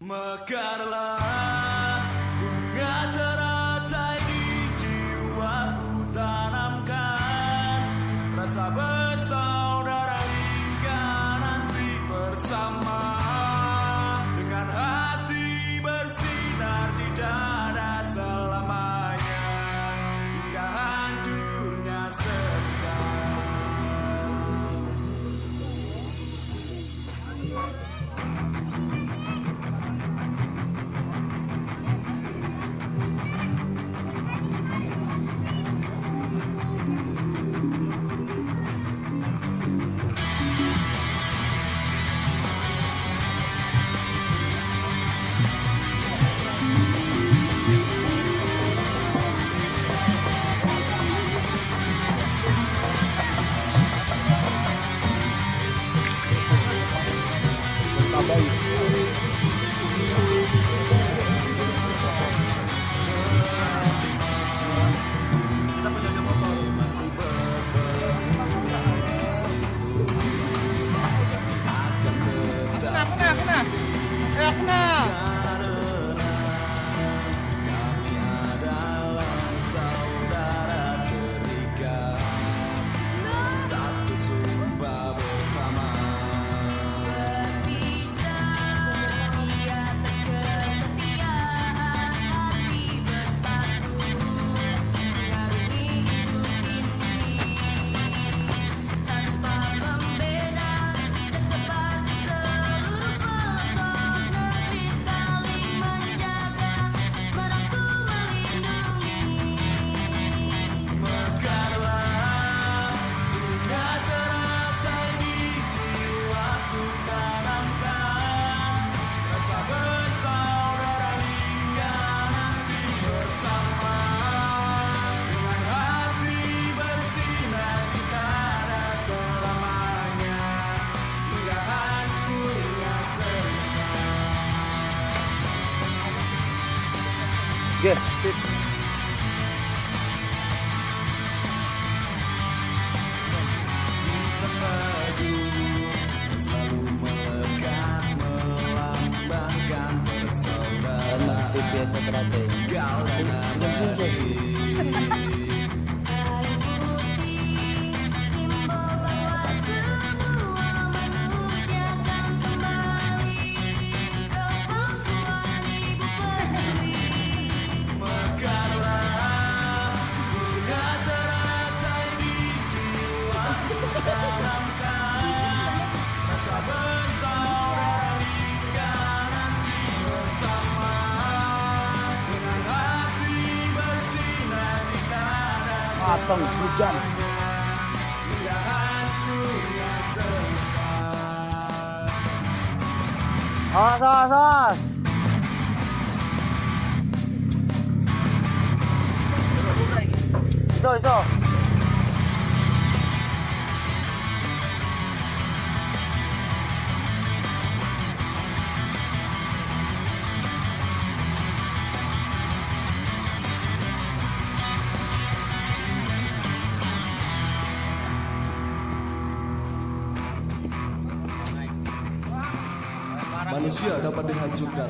Mekarlah bunga teratai di jiwaku, tanamkan rasa bersaudara hingga nanti bersama, dengan hati bersinar di dada selamanya hingga hancurnya semesta. Yes, selalu melekat melambangkan persaudaraan, galangan hati. matang hujan. Awas, awas, awas. Iso. Manusia dapat dihancurkan,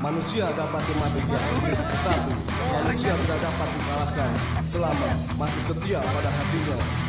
manusia dapat dimatikan, tetapi manusia tidak dapat dikalahkan selama masih setia pada hatinya.